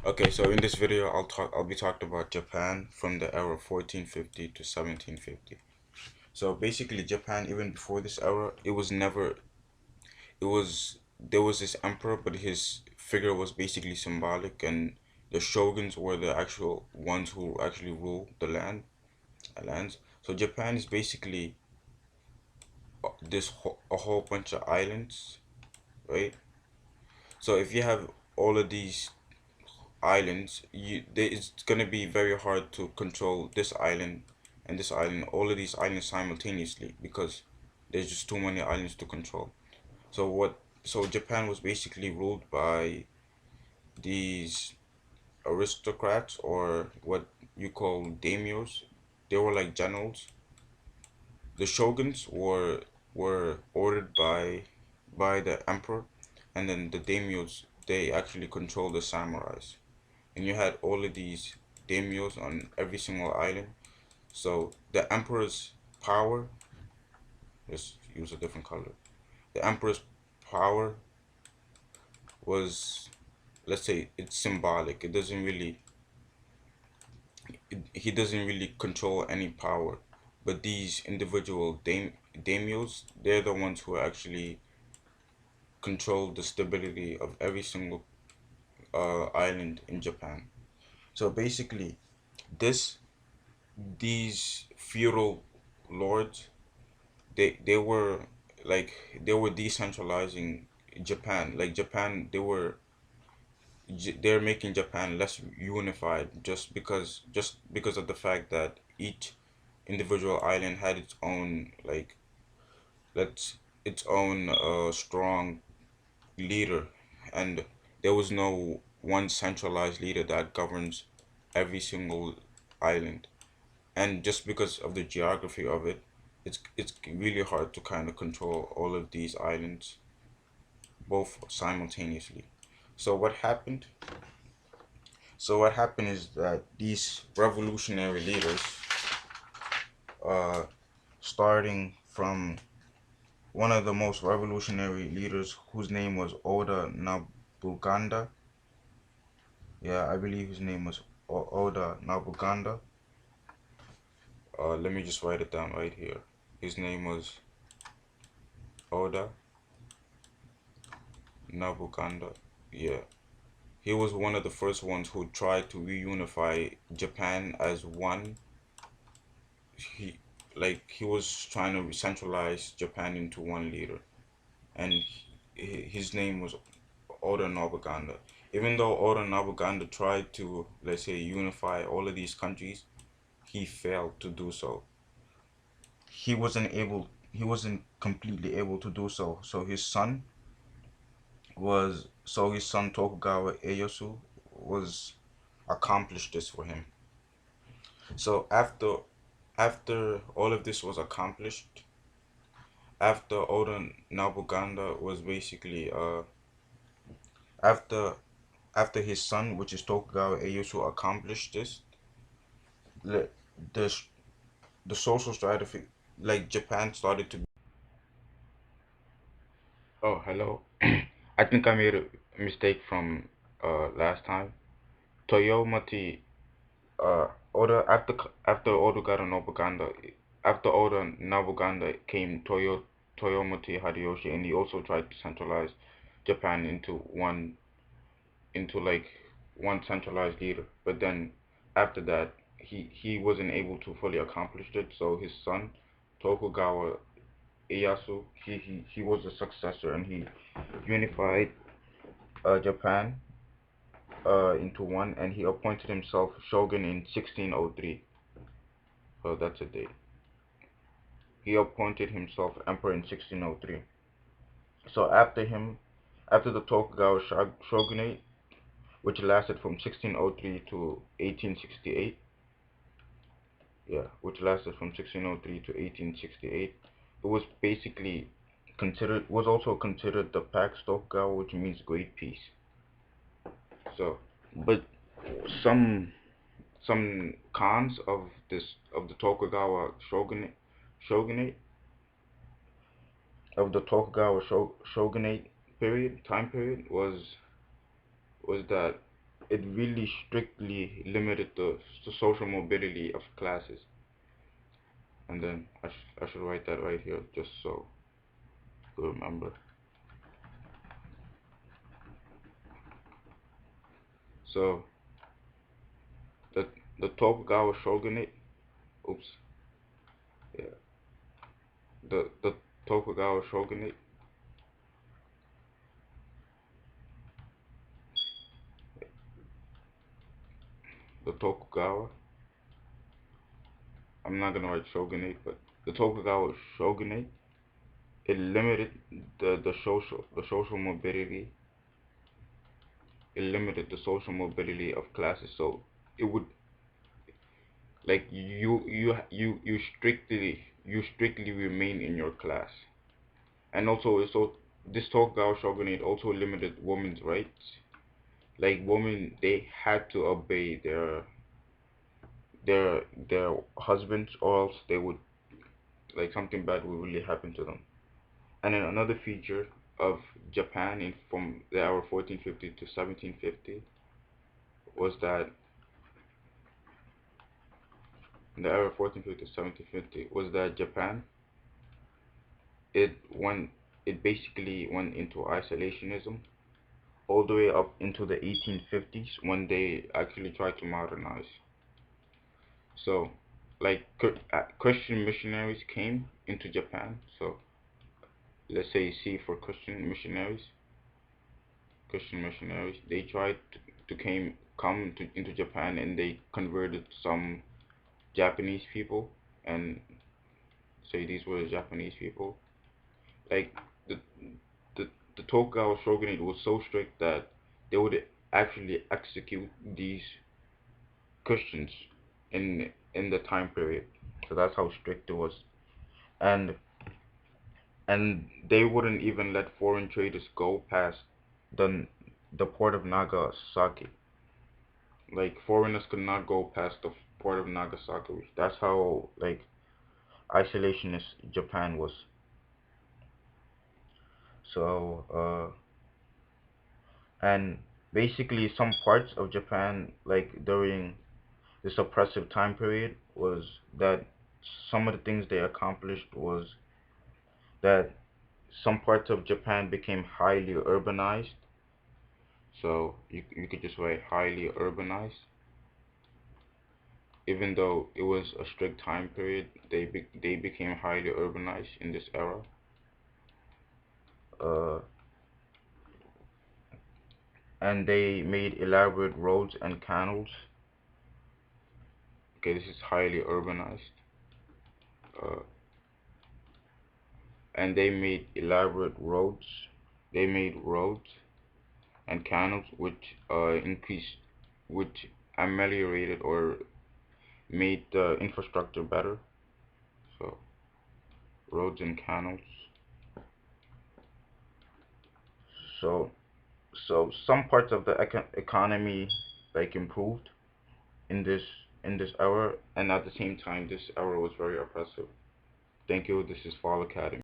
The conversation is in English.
Okay, so in this video, I'll be talking about Japan from the era 1450 to 1750. So basically, Japan, even before this era, it was there was this emperor, but his figure was basically symbolic, and the shoguns were the actual ones who actually rule lands. So Japan is basically a whole bunch of islands, right? So if you have all of these islands, it's gonna be very hard to control this island and this island, all of these islands simultaneously because there's just too many islands to control. So Japan was basically ruled by these aristocrats or what you call daimyos. They were like generals. The shoguns were ordered by the emperor, and then the daimyos they actually control the samurais. And you had all of these daimyos on every single island. So the emperor's power, let's use a different color. The emperor's power was, let's say, it's symbolic. He doesn't really control any power. But these individual daimyos, they're the ones who actually control the stability of every single island in Japan. So basically, this these feudal lords they were like they were decentralizing Japan. Like Japan, they're making Japan less unified just because of the fact that each individual island had its own let's its own strong leader, and there was no one centralized leader that governs every single island. And just because of the geography of it, it's really hard to kind of control all of these islands both simultaneously. So what happened? So what happened is that these revolutionary leaders, uh, starting from one of the most revolutionary leaders whose name was Oda Nabuganda. Yeah, I believe his name was Oda Nabuganda. Let me just write it down right here. His name was Oda Nabuganda. Yeah. He was one of the first ones who tried to reunify Japan as one. He he was trying to centralize Japan into one leader, and his name was Oda Nobunaga. Even though Oda Nobunaga tried to, let's say, unify all of these countries, he failed to do so. He wasn't completely able to do so. So his son Tokugawa Ieyasu was accomplished this for him. So after all of this was accomplished, after Oda Nobunaga was basically after after his son, which is Tokugawa Ieyasu, accomplished this, the the the social stratification, like Japan started to. Oh, hello. I think I made a mistake from last time. Toyomati Oda after Oda Nobuganda came Toyomati Hideyoshi, and he also tried to centralize Japan into one centralized leader. But then after that, he wasn't able to fully accomplish it. So his son Tokugawa Ieyasu, he was a successor, and he unified Japan into one, and he appointed himself shogun in 1603. So that's a date. He appointed himself emperor in 1603. So after the Tokugawa shogunate, which lasted from 1603 to 1868, yeah, which lasted from 1603 to 1868, it was basically was also considered the Pax Tokugawa, which means great peace. So, but some some cons of the shogunate shogunate time period was that it really strictly limited the social mobility of classes. And then I should write that right here just so you remember. So the the Tokugawa shogunate, oops, yeah, the Tokugawa shogunate, the Tokugawa. I'm not gonna write shogunate, but the Tokugawa shogunate, it limited the social mobility. It limited the social mobility of classes. So it would, like, you strictly remain in your class. And also, this Tokugawa shogunate also limited women's rights. Like, women, they had to obey their husbands, or else they would, like, something bad would really happen to them. And then another feature of Japan from the era 1450 to 1750 was that in the era 1450 to 1750 was that Japan, it went it basically went into isolationism all the way up into the 1850s when they actually tried to modernize. So, like, Christian missionaries came into Japan. So let's say C for Christian missionaries. They tried to come into Japan, and they converted some Japanese people, and say these were Japanese people. Like, the the the Tokugawa shogunate was so strict that they would actually execute these Christians in the time period. So that's how strict it was. And and they wouldn't even let foreign traders go past the the port of Nagasaki. Like, foreigners could not go past the port of Nagasaki. That's how, like, isolationist Japan was. So and basically some parts of Japan, like, during this oppressive time period, was that some of the things they accomplished was that some parts of Japan became highly urbanized. So you could just write highly urbanized. Even though it was a strict time period, they became highly urbanized in this era. Uh, and they made elaborate roads and canals. Okay, this is highly urbanized. Uh, and they made elaborate roads. They made roads and canals which increased, which ameliorated or made the infrastructure better. So roads and canals. So some parts of the economy, like, improved in this era, and at the same time this era was very oppressive. Thank you. This is Fall Academy.